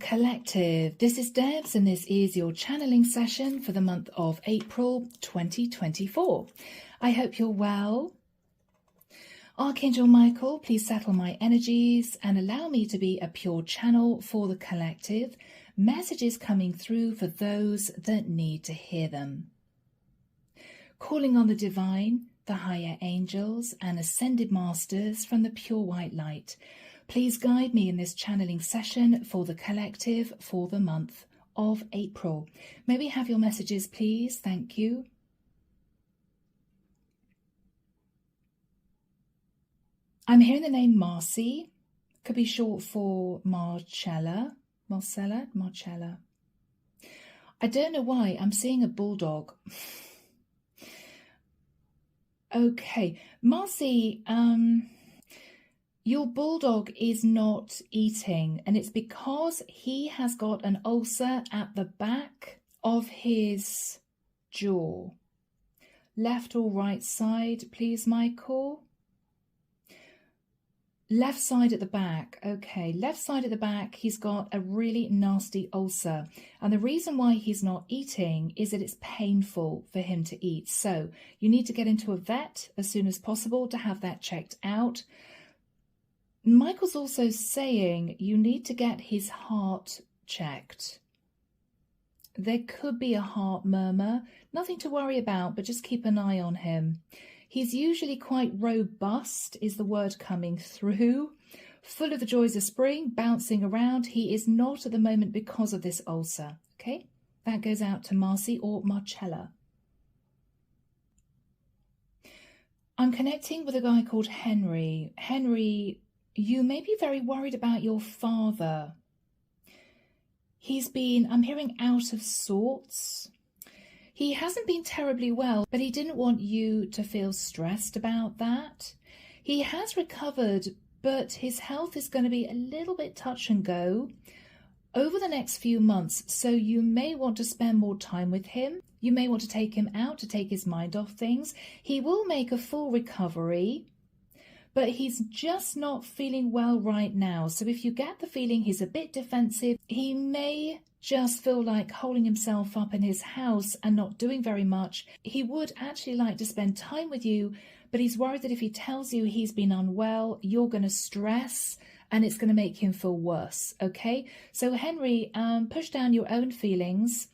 Collective, this is Debs and this is your channeling session for the month of April 2024. I hope you're well. Archangel Michael, please settle my energies and allow me to be a pure channel for the collective. Messages coming through for those that need to hear them. Calling on the divine, the higher angels and ascended masters from the pure white light. Please guide me in this channeling session for the collective for the month of April. May we have your messages, please? Thank you. I'm hearing the name Marcy. Could be short for Marcella. I don't know why. I'm seeing a bulldog. Okay. Marcy, your bulldog is not eating, and it's because he has got an ulcer at the back of his jaw. Left or right side, please, Michael? Left side at the back. Okay, left side at the back, he's got a really nasty ulcer. And the reason why he's not eating is that it's painful for him to eat. So you need to get into a vet as soon as possible to have that checked out. Michael's also saying you need to get his heart checked. There could be a heart murmur. Nothing to worry about, but just keep an eye on him. He's usually quite robust, is the word coming through. Full of the joys of spring, bouncing around. He is not at the moment because of this ulcer. Okay, that goes out to Marcy or Marcella. I'm connecting with a guy called Henry. Henry, you may be very worried about your father. He's been, I'm hearing, out of sorts. He hasn't been terribly well, but he didn't want you to feel stressed about that. He has recovered, but his health is going to be a little bit touch and go over the next few months. So you may want to spend more time with him. You may want to take him out to take his mind off things. He will make a full recovery, but he's just not feeling well right now. So if you get the feeling he's a bit defensive, he may just feel like holding himself up in his house and not doing very much. He would actually like to spend time with you, but he's worried that if he tells you he's been unwell, you're going to stress and it's going to make him feel worse. Okay, so Henry, push down your own feelings.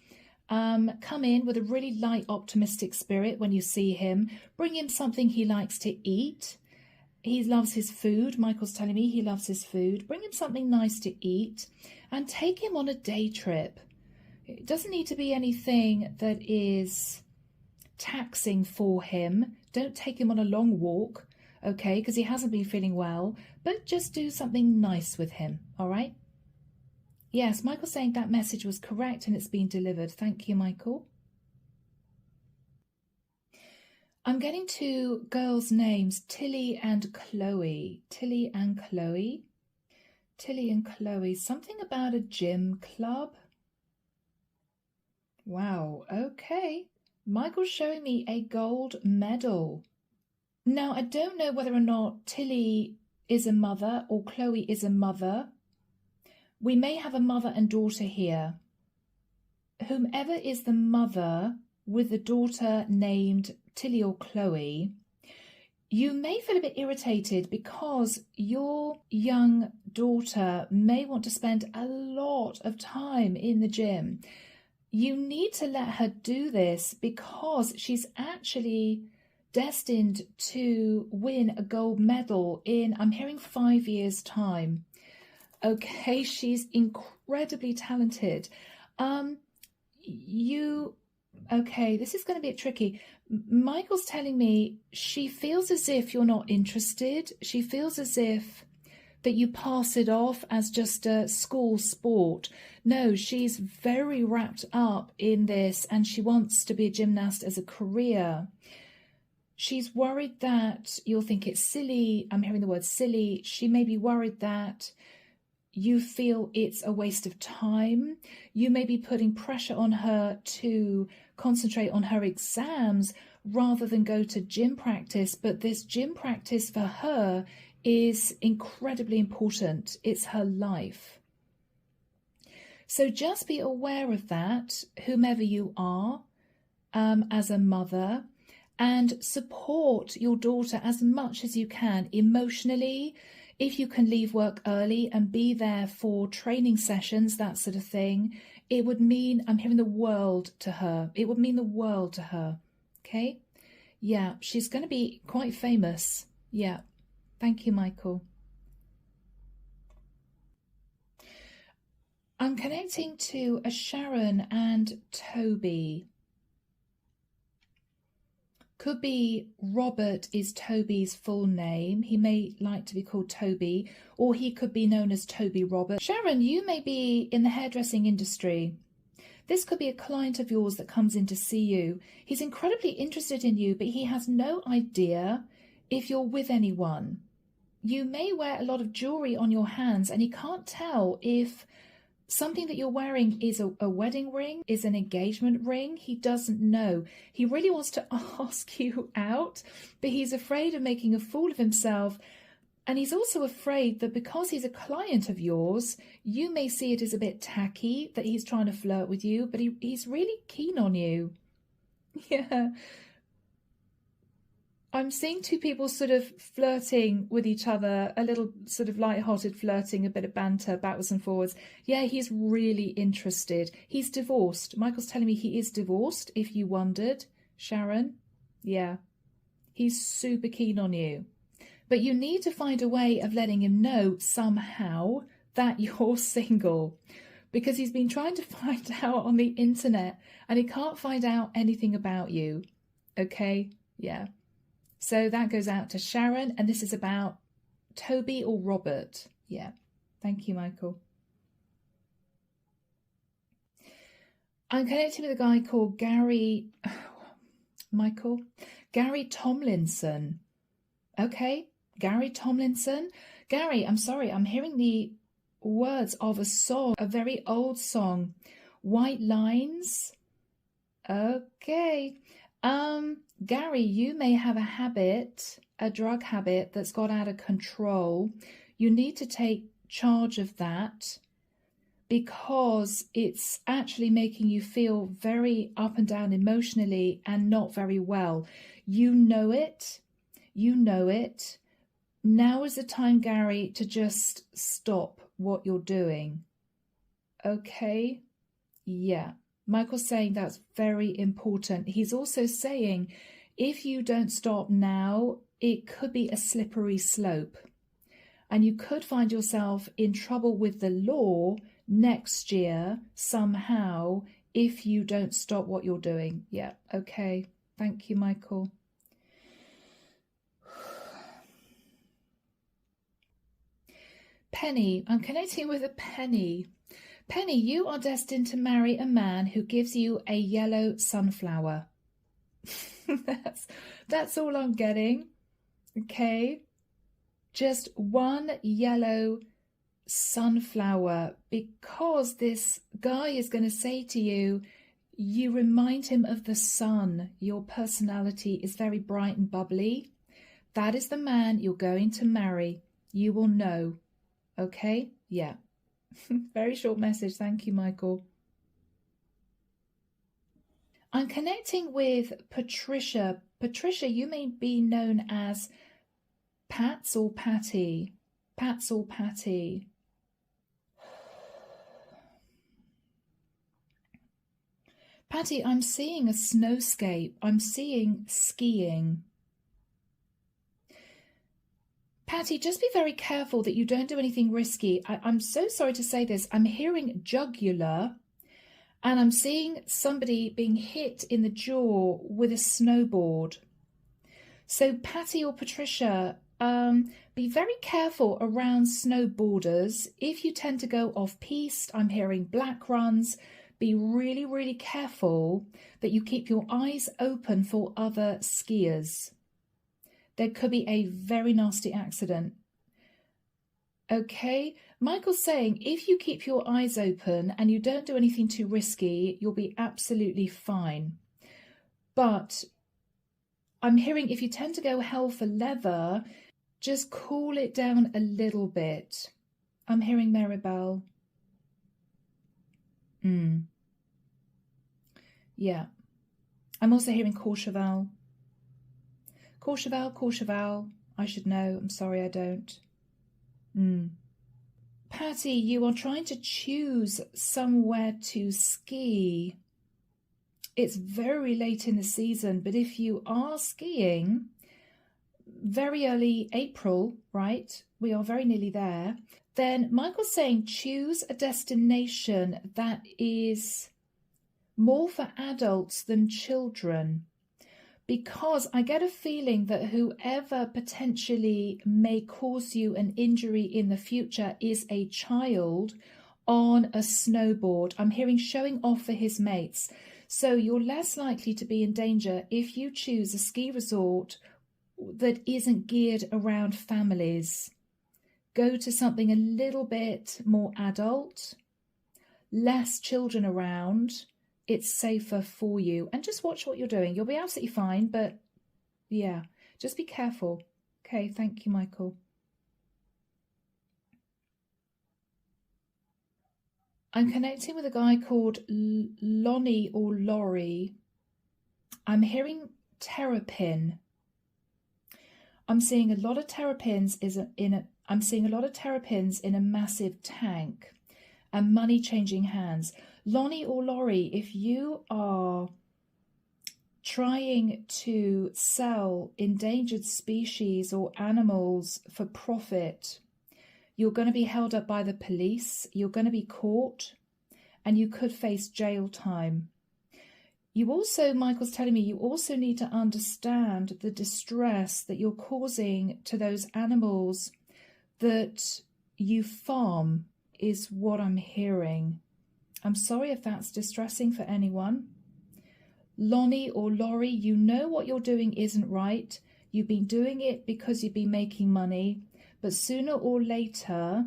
Come in with a really light, optimistic spirit when you see him. Bring him something he likes to eat. He loves his food. Michael's telling me he loves his food. Bring him something nice to eat and take him on a day trip. It doesn't need to be anything that is taxing for him. Don't take him on a long walk, okay, because he hasn't been feeling well, but just do something nice with him, all right? Yes, Michael's saying that message was correct and it's been delivered. Thank you, Michael. I'm getting two girls' names, Tilly and Chloe. Tilly and Chloe. Tilly and Chloe. Something about a gym club. Wow, okay. Michael's showing me a gold medal. Now, I don't know whether or not Tilly is a mother or Chloe is a mother. We may have a mother and daughter here. Whomever is the mother with the daughter named Tilly or Chloe, you may feel a bit irritated because your young daughter may want to spend a lot of time in the gym. You need to let her do this because she's actually destined to win a gold medal in, I'm hearing, 5 years' time. Okay, she's incredibly talented. Okay, this is going to be tricky. Michael's telling me she feels as if you're not interested. She feels as if that you pass it off as just a school sport. No, she's very wrapped up in this and she wants to be a gymnast as a career. She's worried that you'll think it's silly. I'm hearing the word silly. She may be worried that you feel it's a waste of time. You may be putting pressure on her to concentrate on her exams rather than go to gym practice. But this gym practice for her is incredibly important. It's her life. So just be aware of that, whomever you are, as a mother, and support your daughter as much as you can emotionally. If you can leave work early and be there for training sessions, that sort of thing, it would mean, I'm hearing, the world to her. It would mean the world to her. Okay? Yeah, she's going to be quite famous. Yeah. Thank you, Michael. I'm connecting to a Sharon and Toby. Could be Robert is Toby's full name. He may like to be called Toby, or he could be known as Toby Robert. Sharon, you may be in the hairdressing industry. This could be a client of yours that comes in to see you. He's incredibly interested in you, but he has no idea if you're with anyone. You may wear a lot of jewelry on your hands, and he can't tell if something that you're wearing is a wedding ring, is an engagement ring. He doesn't know. He really wants to ask you out, but he's afraid of making a fool of himself. And he's also afraid that because he's a client of yours, you may see it as a bit tacky that he's trying to flirt with you, but he's really keen on you. Yeah. I'm seeing two people sort of flirting with each other, a little sort of light-hearted flirting, a bit of banter, backwards and forwards. Yeah, he's really interested. He's divorced. Michael's telling me he is divorced, if you wondered, Sharon. Yeah, he's super keen on you. But you need to find a way of letting him know somehow that you're single, because he's been trying to find out on the internet and he can't find out anything about you. Okay? Yeah. So that goes out to Sharon, and this is about Toby or Robert. Yeah. Thank you, Michael. I'm connected with a guy called Gary Tomlinson. Okay, Gary Tomlinson. Gary, I'm sorry, I'm hearing the words of a song, a very old song, White Lines. Okay. Gary, you may have a habit, a drug habit that's got out of control. You need to take charge of that because it's actually making you feel very up and down emotionally and not very well. You know it. You know it. Now is the time, Gary, to just stop what you're doing. Okay? Yeah. Michael's saying that's very important. He's also saying if you don't stop now, it could be a slippery slope. And you could find yourself in trouble with the law next year somehow if you don't stop what you're doing. Yeah, okay. Thank you, Michael. Penny, I'm connecting with a Penny. Penny, you are destined to marry a man who gives you a yellow sunflower. That's all I'm getting. Okay. Just one yellow sunflower, because this guy is going to say to you, you remind him of the sun. Your personality is very bright and bubbly. That is the man you're going to marry. You will know. Okay? Yeah. Very short message. Thank you, Michael. I'm connecting with Patricia. Patricia, you may be known as Pats or Patty. Pats or Patty. Patty, I'm seeing a snowscape. I'm seeing skiing. Patty, just be very careful that you don't do anything risky. I'm so sorry to say this. I'm hearing jugular, and I'm seeing somebody being hit in the jaw with a snowboard. So Patty or Patricia, be very careful around snowboarders. If you tend to go off-piste, I'm hearing black runs. Be really, really careful that you keep your eyes open for other skiers. There could be a very nasty accident. Okay, Michael's saying if you keep your eyes open and you don't do anything too risky, you'll be absolutely fine. But I'm hearing if you tend to go hell for leather, just cool it down a little bit. I'm hearing Maribel. Yeah. I'm also hearing Courchevel. Courchevel. I should know. I'm sorry I don't. Patty, you are trying to choose somewhere to ski. It's very late in the season, but if you are skiing, very early April, right? We are very nearly there. Then Michael's saying choose a destination that is more for adults than children. Because I get a feeling that whoever potentially may cause you an injury in the future is a child on a snowboard. I'm hearing showing off for his mates. So you're less likely to be in danger if you choose a ski resort that isn't geared around families. Go to something a little bit more adult, less children around. It's safer for you. And just watch what you're doing. You'll be absolutely fine, but yeah, just be careful. Okay, thank you, Michael. I'm connecting with a guy called Lonnie or Laurie. I'm hearing terrapin. I'm seeing a lot of terrapins I'm seeing a lot of terrapins in a massive tank and money changing hands. Lonnie or Laurie, if you are trying to sell endangered species or animals for profit, you're going to be held up by the police, you're going to be caught, and you could face jail time. You also, Michael's telling me, you also need to understand the distress that you're causing to those animals that you farm, is what I'm hearing. I'm sorry if that's distressing for anyone. Lonnie or Laurie, you know what you're doing isn't right. You've been doing it because you've been making money, but sooner or later,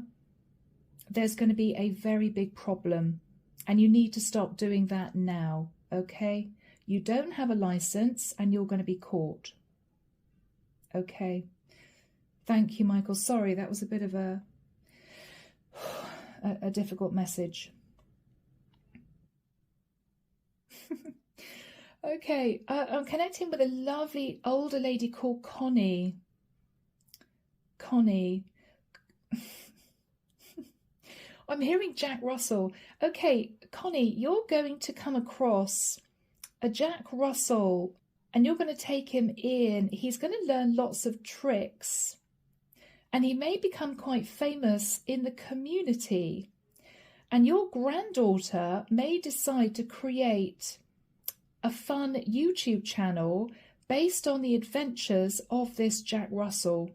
there's going to be a very big problem, and you need to stop doing that now, okay? You don't have a license, and you're going to be caught. Okay. Thank you, Michael. Sorry, that was a bit of a difficult message. Okay, I'm connecting with a lovely older lady called Connie. Connie. I'm hearing Jack Russell. Okay, Connie, you're going to come across a Jack Russell and you're going to take him in. He's going to learn lots of tricks and he may become quite famous in the community. And your granddaughter may decide to create a fun YouTube channel based on the adventures of this Jack Russell.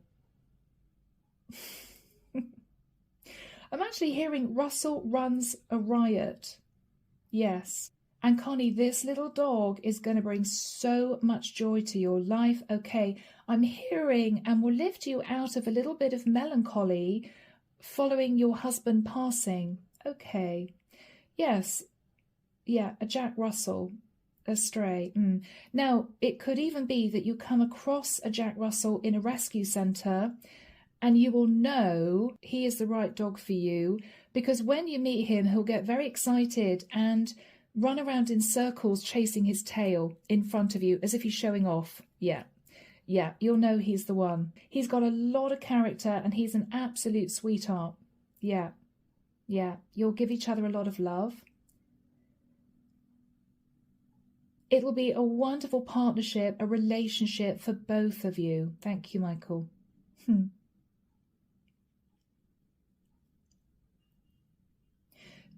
I'm actually hearing Russell runs a riot. Yes. And Connie, this little dog is going to bring so much joy to your life. Okay, I'm hearing and will lift you out of a little bit of melancholy following your husband passing. Okay. Yes. Yeah, a Jack Russell. A stray. Now, it could even be that you come across a Jack Russell in a rescue centre and you will know he is the right dog for you, because when you meet him, he'll get very excited and run around in circles chasing his tail in front of you as if he's showing off. Yeah, you'll know he's the one. He's got a lot of character and he's an absolute sweetheart. Yeah, you'll give each other a lot of love. It will be a wonderful partnership, a relationship for both of you. Thank you, Michael.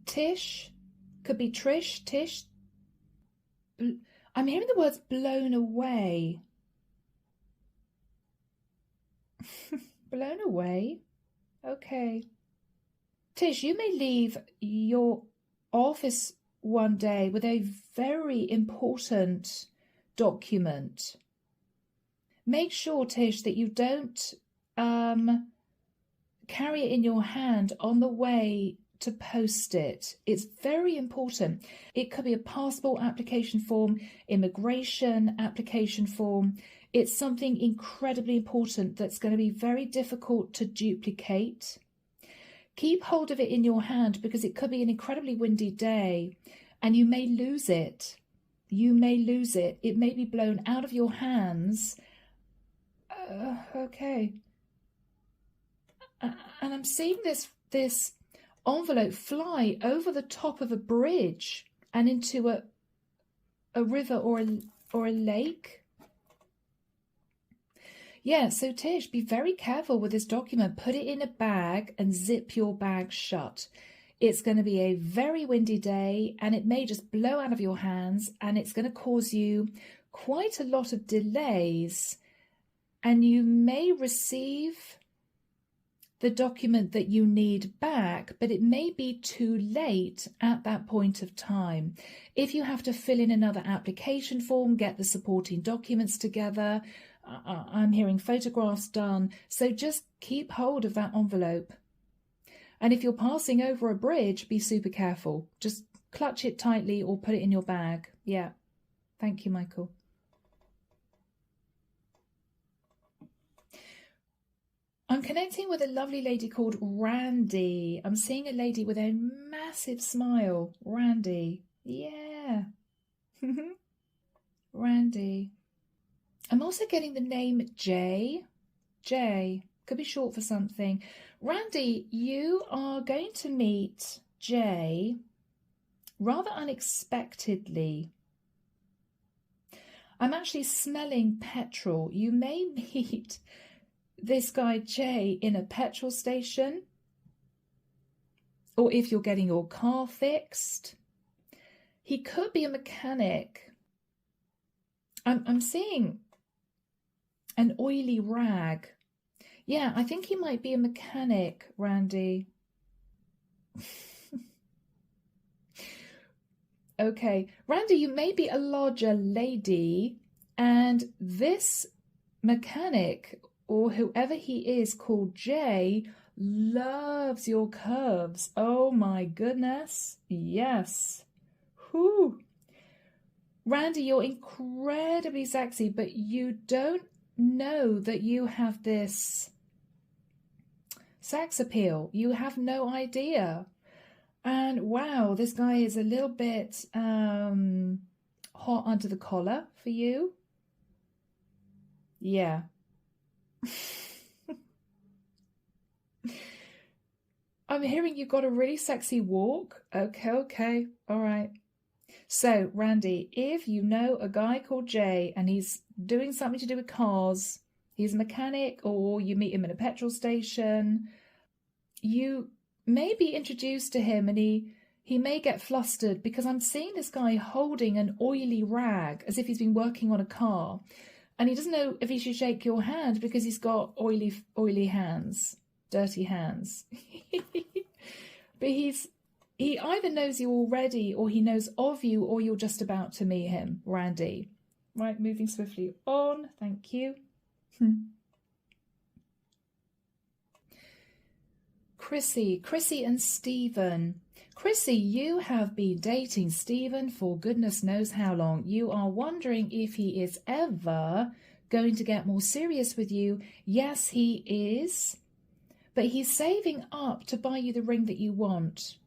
Tish, could be Trish, Tish. I'm hearing the words blown away. Blown away? Okay. Tish, you may leave your office one day with a very important document. Make sure, Tish, that you don't carry it in your hand on the way to post it. It's very important. It could be a passport application form, immigration application form. It's something incredibly important that's going to be very difficult to duplicate. keep hold of it in your hand, because it could be an incredibly windy day and you may lose it. You may lose it. It may be blown out of your hands. Okay. And I'm seeing this envelope fly over the top of a bridge and into a river or a lake. Yeah, so Tish, be very careful with this document. Put it in a bag and zip your bag shut. It's going to be a very windy day and it may just blow out of your hands, and it's going to cause you quite a lot of delays, and you may receive the document that you need back, but it may be too late at that point of time. If you have to fill in another application form, get the supporting documents together, I'm hearing photographs done, so just keep hold of that envelope. And if you're passing over a bridge, be super careful. Just clutch it tightly or put it in your bag. Yeah. Thank you, Michael. I'm connecting with a lovely lady called Randy. I'm seeing a lady with a massive smile. Randy. Yeah. Randy. I'm also getting the name Jay. Jay. Could be short for something. Randy, you are going to meet Jay rather unexpectedly. I'm actually smelling petrol. You may meet this guy Jay in a petrol station, or if you're getting your car fixed. He could be a mechanic. I'm seeing an oily rag. Yeah, I think he might be a mechanic, Randy. Okay, Randy, you may be a larger lady, and this mechanic, or whoever he is called Jay, loves your curves. Oh my goodness. Yes. Whew. Randy, you're incredibly sexy, but you don't know that you have this sex appeal. You have no idea. And wow, this guy is a little bit hot under the collar for you. Yeah. I'm hearing you've got a really sexy walk. Okay, all right. So, Randy, if you know a guy called Jay and he's doing something to do with cars, he's a mechanic, or you meet him in a petrol station, you may be introduced to him, and he may get flustered, because I'm seeing this guy holding an oily rag as if he's been working on a car. And he doesn't know if he should shake your hand because he's got oily hands, dirty hands. But he either knows you already, or he knows of you, or you're just about to meet him, Randy. Right, moving swiftly on. Thank you. Chrissy and Stephen. Chrissy, you have been dating Stephen for goodness knows how long. You are wondering if he is ever going to get more serious with you. Yes, he is. But he's saving up to buy you the ring that you want.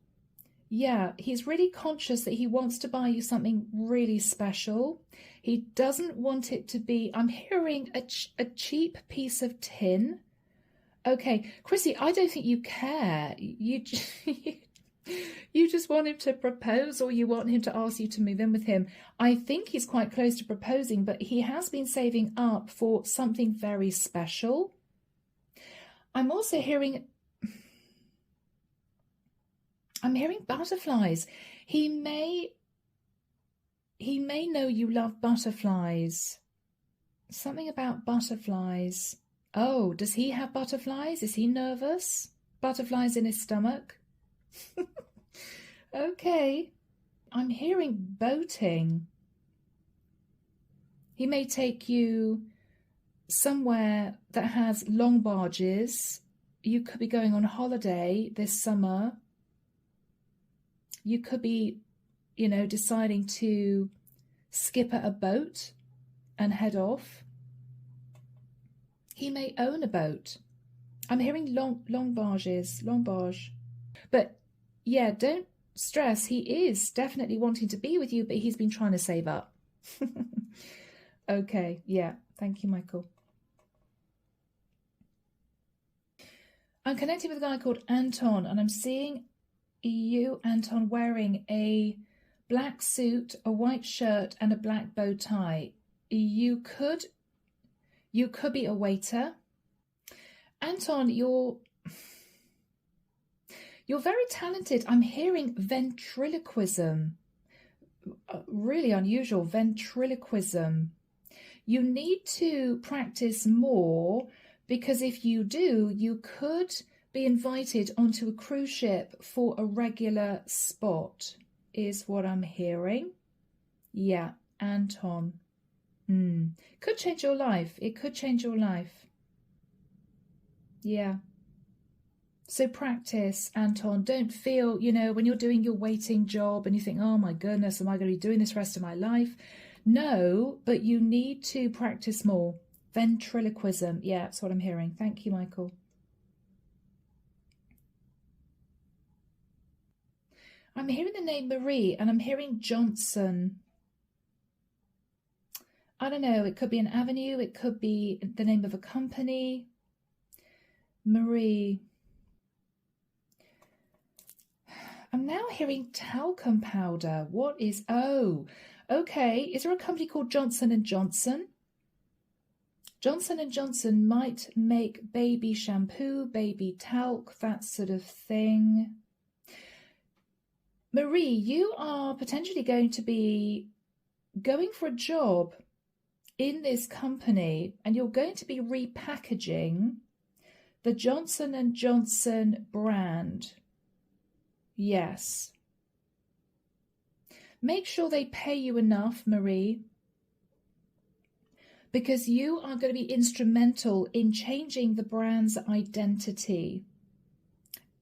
Yeah, he's really conscious that he wants to buy you something really special. He doesn't want it to be, I'm hearing, a cheap piece of tin. Okay, Chrissy, I don't think you care. You just want him to propose, or you want him to ask you to move in with him. I think he's quite close to proposing, but he has been saving up for something very special. I'm also hearing butterflies. He may know you love butterflies. Something about butterflies. Oh, does he have butterflies? Is he nervous? Butterflies in his stomach? Okay. I'm hearing boating. He may take you somewhere that has long barges. You could be going on holiday this summer. You could be, deciding to skipper a boat and head off. He may own a boat. I'm hearing long barges, long barge. But yeah, don't stress. He is definitely wanting to be with you, but he's been trying to save up. Okay, yeah. Thank you, Michael. I'm connecting with a guy called Anton, and I'm seeing you, Anton, wearing a black suit, a white shirt, and a black bow tie. You could be a waiter. Anton, you're very talented. I'm hearing ventriloquism. Really unusual ventriloquism. You need to practice more, because if you do, you could be invited onto a cruise ship for a regular spot, is what I'm hearing. Yeah, Anton. Could change your life. It could change your life. Yeah. So practice, Anton. Don't feel, when you're doing your waiting job and you think, oh my goodness, am I going to be doing this rest of my life? No, but you need to practice more. Ventriloquism. Yeah, that's what I'm hearing. Thank you, Michael. I'm hearing the name Marie, and I'm hearing Johnson. I don't know. It could be an avenue. It could be the name of a company. Marie. I'm now hearing talcum powder. What is... Oh, okay. Is there a company called Johnson & Johnson? Johnson & Johnson might make baby shampoo, baby talc, that sort of thing. Marie, you are potentially going to be going for a job in this company, and you're going to be repackaging the Johnson & Johnson brand. Yes. Make sure they pay you enough, Marie, because you are going to be instrumental in changing the brand's identity.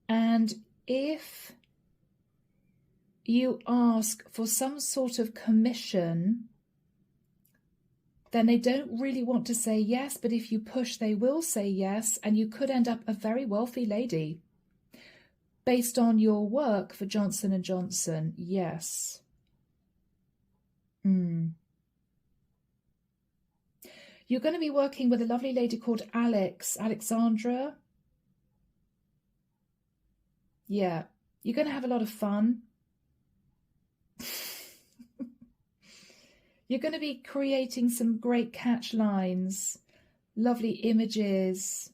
And if you ask for some sort of commission, then they don't really want to say yes, but if you push, they will say yes, and you could end up a very wealthy lady based on your work for Johnson & Johnson. Yes. You're going to be working with a lovely lady called Alexandra. Yeah, you're going to have a lot of fun. You're going to be creating some great catch lines, lovely images.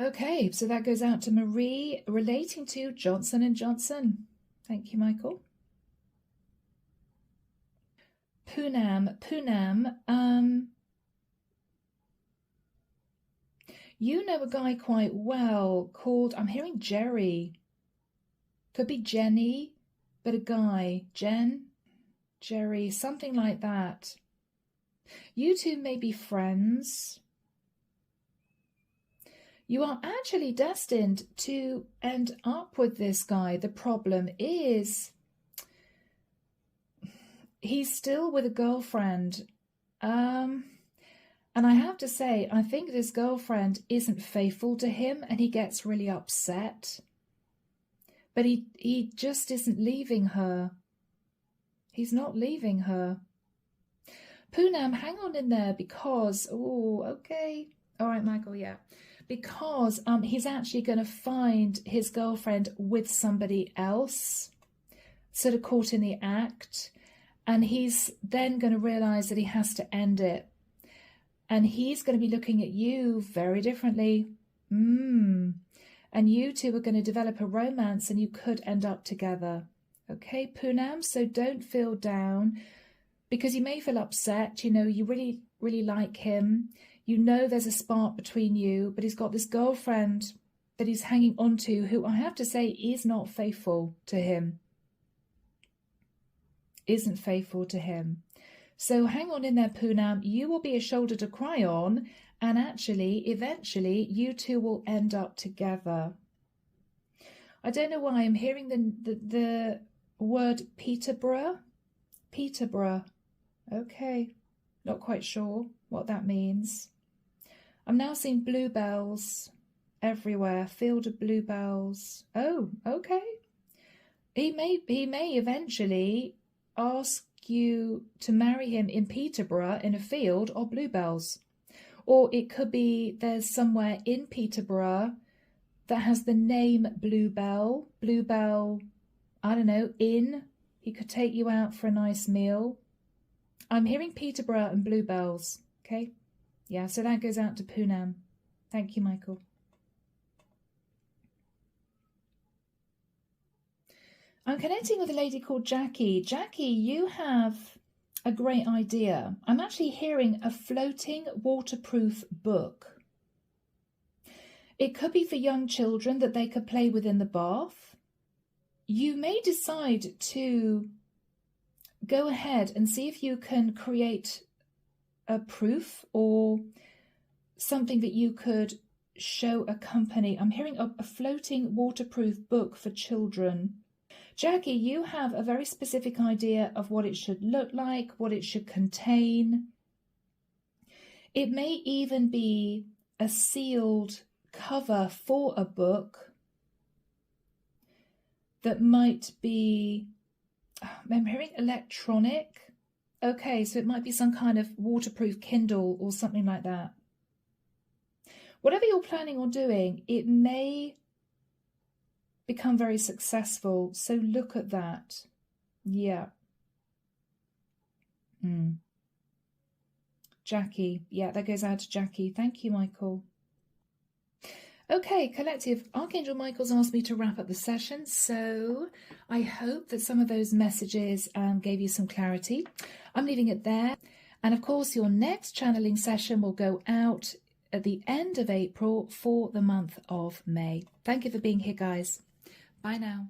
Okay, so that goes out to Marie relating to Johnson & Johnson. Thank you, Michael. Poonam, you know a guy quite well called, I'm hearing Jerry. Could be Jenny, but a guy. Jerry, something like that. You two may be friends. You are actually destined to end up with this guy. The problem is he's still with a girlfriend. And I have to say, I think this girlfriend isn't faithful to him, and he gets really upset. But he just isn't leaving her. He's not leaving her. Poonam, hang on in there, because... Oh, okay. All right, Michael, yeah. Because he's actually going to find his girlfriend with somebody else, sort of caught in the act. And he's then going to realize that he has to end it. And he's going to be looking at you very differently. And you two are going to develop a romance, and you could end up together. Okay, Poonam, so don't feel down, because you may feel upset. You really, really like him. There's a spark between you, but he's got this girlfriend that he's hanging on to, who I have to say is not faithful to him. Isn't faithful to him. So hang on in there, Poonam. You will be a shoulder to cry on, and actually, eventually, you two will end up together. I don't know why I'm hearing the word Peterborough. Peterborough. Okay. Not quite sure what that means. I'm now seeing bluebells. everywhere. Field of bluebells. Oh, okay. He may eventually ask you to marry him in Peterborough in a field of bluebells. Or it could be there's somewhere in Peterborough that has the name Bluebell. Bluebell, I don't know, inn. He could take you out for a nice meal. I'm hearing Peterborough and bluebells. Okay? Yeah, so that goes out to Poonam. Thank you, Michael. I'm connecting with a lady called Jackie. Jackie, you have a great idea. I'm actually hearing a floating waterproof book. It could be for young children that they could play with in the bath. You may decide to go ahead and see if you can create a proof or something that you could show a company. I'm hearing a floating waterproof book for children. Jackie, you have a very specific idea of what it should look like, what it should contain. It may even be a sealed cover for a book that might be, I'm hearing electronic. Okay, so it might be some kind of waterproof Kindle or something like that. Whatever you're planning on doing, it may become very successful. So look at that. Yeah. Jackie. Yeah, that goes out to Jackie. Thank you, Michael. Okay, collective. Archangel Michael's asked me to wrap up the session, so I hope that some of those messages gave you some clarity. I'm leaving it there. And of course, your next channeling session will go out at the end of April for the month of May. Thank you for being here, guys. Bye now.